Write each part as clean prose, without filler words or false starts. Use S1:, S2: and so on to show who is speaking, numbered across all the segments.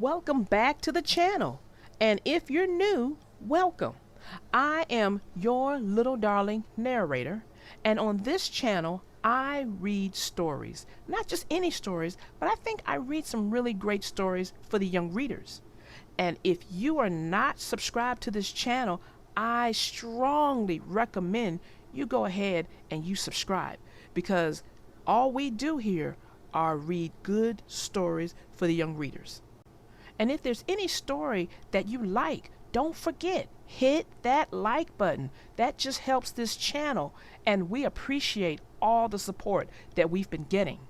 S1: Welcome back to the channel. And if you're new, welcome. I am your little darling narrator, and on this channel, I read stories. Not just any stories, but I think I read some really great stories for the young readers. And if you are not subscribed to this channel, I strongly recommend you go ahead and you subscribe, because all we do here are read good stories for the young readers. And if there's any story that you like, don't forget, hit that like button. That just helps this channel, and we appreciate all the support that we've been getting.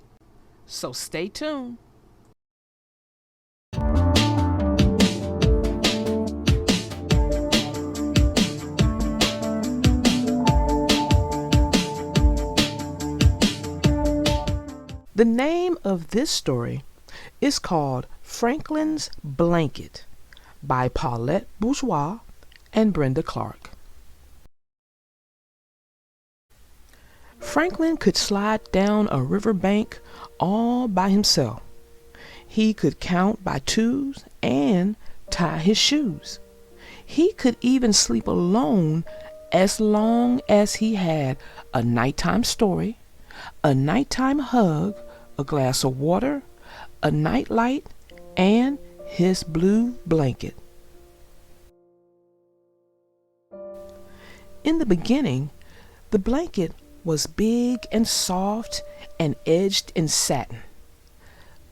S1: So stay tuned. The name of this story is called Franklin's Blanket by Paulette Bourgeois and Brenda Clark. Franklin could slide down a river bank all by himself. He could count by twos and tie his shoes. He could even sleep alone as long as he had a nighttime story, a nighttime hug, a glass of water, a nightlight, and his blue blanket. In the beginning, the blanket was big and soft and edged in satin.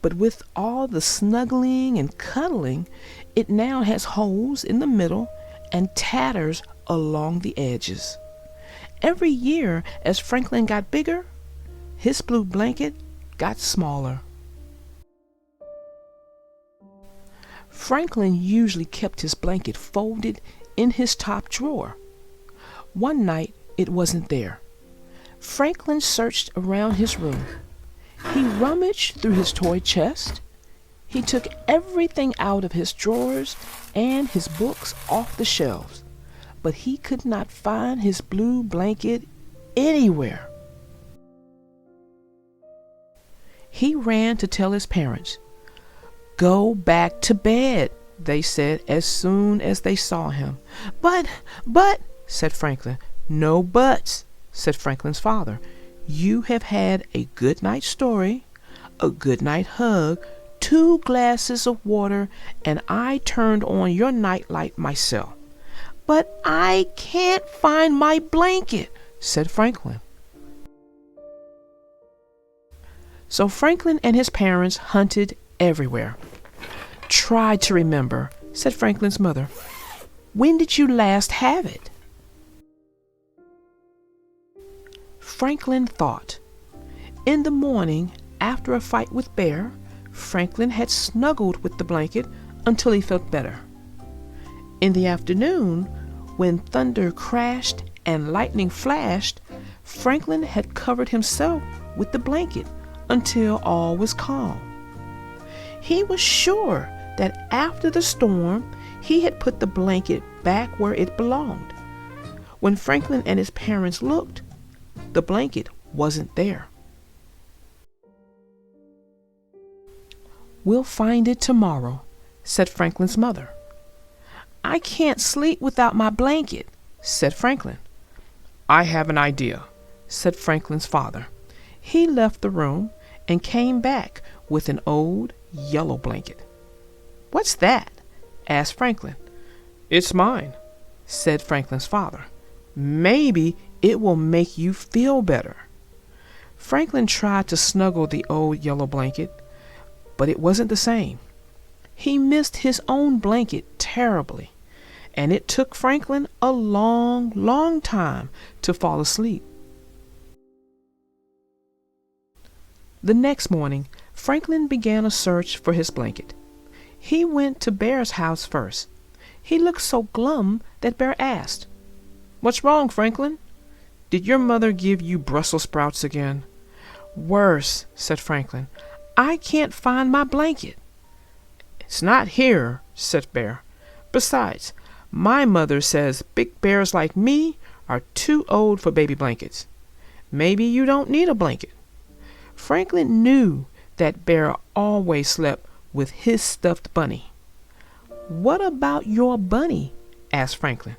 S1: But with all the snuggling and cuddling, it now has holes in the middle and tatters along the edges. Every year, as Franklin got bigger, his blue blanket got smaller. Franklin usually kept his blanket folded in his top drawer. One night it wasn't there. Franklin searched around his room. He rummaged through his toy chest. He took everything out of his drawers and his books off the shelves, but he could not find his blue blanket anywhere. He ran to tell his parents. "Go back to bed," they said as soon as they saw him. But, said Franklin. "No buts," said Franklin's father. "You have had a good night story, a good night hug, 2 glasses of water, and I turned on your nightlight myself." "But I can't find my blanket," said Franklin. So Franklin and his parents hunted everywhere. "Try to remember," said Franklin's mother. "When did you last have it?" Franklin thought. In the morning, after a fight with Bear, Franklin had snuggled with the blanket until he felt better. In the afternoon, when thunder crashed and lightning flashed, Franklin had covered himself with the blanket until all was calm. He was sure that after the storm, he had put the blanket back where it belonged. When Franklin and his parents looked, the blanket wasn't there. "We'll find it tomorrow," said Franklin's mother. "I can't sleep without my blanket," said Franklin. "I have an idea," said Franklin's father. He left the room and came back with an old yellow blanket. "What's that?" asked Franklin. "It's mine," said Franklin's father. "Maybe it will make you feel better." Franklin tried to snuggle the old yellow blanket, but it wasn't the same. He missed his own blanket terribly, and it took Franklin a long, long time to fall asleep. The next morning, Franklin began a search for his blanket. He went to Bear's house first. He looked so glum that Bear asked, "What's wrong, Franklin? Did your mother give you Brussels sprouts again?" "Worse," said Franklin. "I can't find my blanket." "It's not here," said Bear. "Besides, my mother says big bears like me are too old for baby blankets. Maybe you don't need a blanket." Franklin knew that Bear always slept with his stuffed bunny. "What about your bunny?" asked Franklin.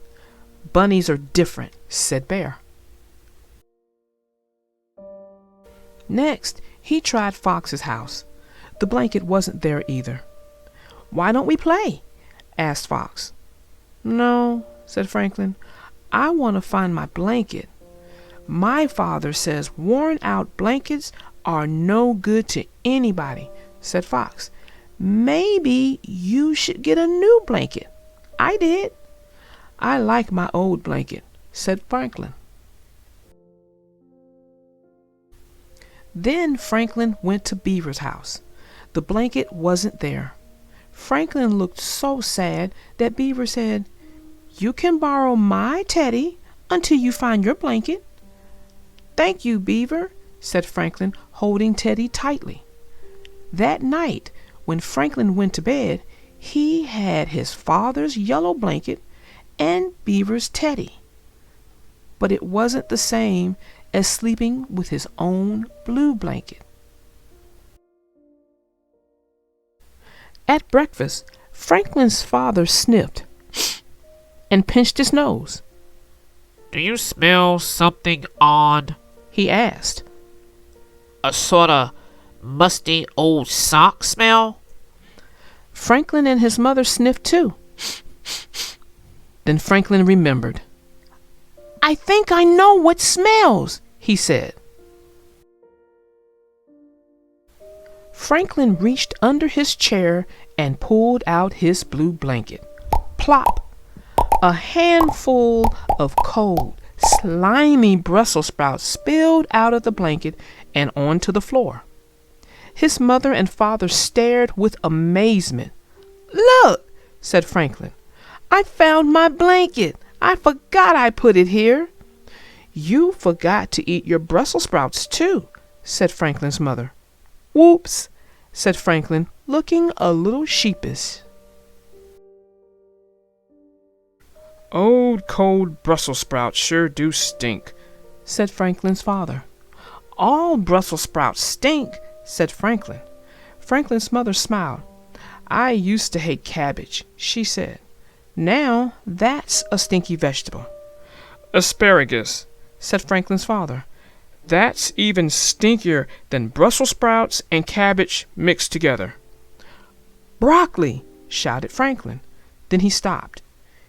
S1: "Bunnies are different," said Bear. Next, he tried Fox's house. The blanket wasn't there either. "Why don't we play?" asked Fox. "No," said Franklin. "I want to find my blanket. My father says worn-out blankets are no good to anybody," said Fox. "Maybe you should get a new blanket." "I did." "I like my old blanket," said Franklin. Then Franklin went to Beaver's house. The blanket wasn't there. Franklin looked so sad that Beaver said, "You can borrow my teddy until you find your blanket." "Thank you, Beaver," said Franklin, holding Teddy tightly. That night, when Franklin went to bed, he had his father's yellow blanket and Beaver's teddy. But it wasn't the same as sleeping with his own blue blanket. At breakfast, Franklin's father sniffed and pinched his nose.
S2: "Do you smell something odd?"
S1: he asked.
S2: "A sort of musty old sock smell?"
S1: Franklin and his mother sniffed too. Then Franklin remembered. "I think I know what smells," he said. Franklin reached under his chair and pulled out his blue blanket. Plop! A handful of cold, slimy Brussels sprouts spilled out of the blanket and onto the floor. His mother and father stared with amazement. "Look," said Franklin. "I found my blanket. I forgot I put it here." "You forgot to eat your Brussels sprouts too," said Franklin's mother. "Whoops," said Franklin, looking a little sheepish. "Old cold Brussels sprouts sure do stink," said Franklin's father. "All Brussels sprouts stink," said Franklin. Franklin's mother smiled. "I used to hate cabbage," she said. "Now that's a stinky vegetable." "Asparagus," said Franklin's father. "That's even stinkier than Brussels sprouts and cabbage mixed together." "Broccoli!" shouted Franklin. Then he stopped.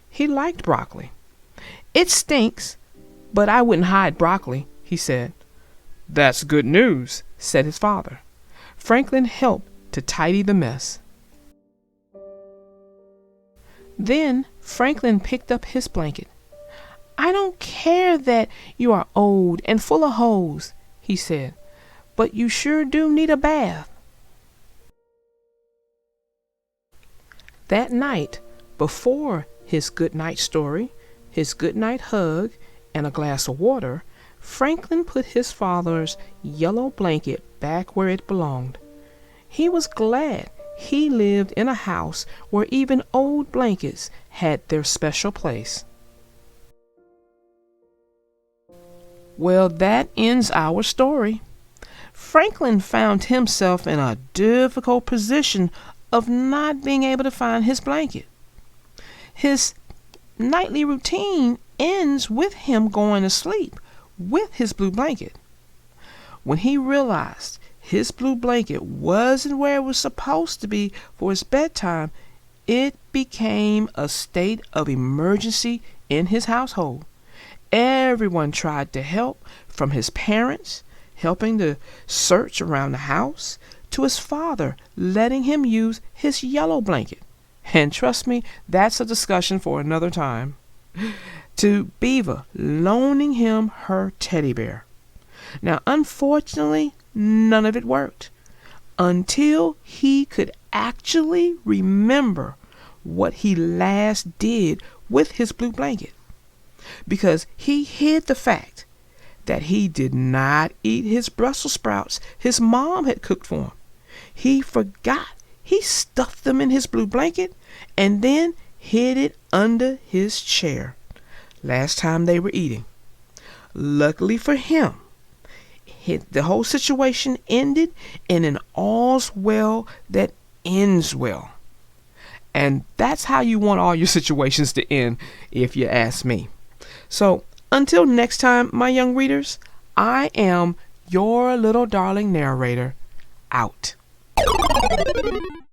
S1: He liked broccoli. "It stinks, but I wouldn't hide broccoli," he said. "That's good news," said his father. Franklin helped to tidy the mess. Then Franklin picked up his blanket. "I don't care that you are old and full of holes," he said, "but you sure do need a bath." That night, before his good night story, his good night hug, and a glass of water, Franklin put his father's yellow blanket back where it belonged. He was glad he lived in a house where even old blankets had their special place. Well, that ends our story. Franklin found himself in a difficult position of not being able to find his blanket. His nightly routine ends with him going to sleep with his blue blanket. When he realized his blue blanket wasn't where it was supposed to be for his bedtime, it became a state of emergency in his household. Everyone tried to help, from his parents helping to search around the house to his father letting him use his yellow blanket. And trust me, that's a discussion for another time. To Beaver loaning him her teddy bear. Now, unfortunately, none of it worked until he could actually remember what he last did with his blue blanket, because he hid the fact that he did not eat his Brussels sprouts his mom had cooked for him. He forgot he stuffed them in his blue blanket and then hid it under his chair last time they were eating. Luckily for him, the whole situation ended in an all's well that ends well. And that's how you want all your situations to end, if you ask me. So until next time, my young readers, I am your little darling narrator, out.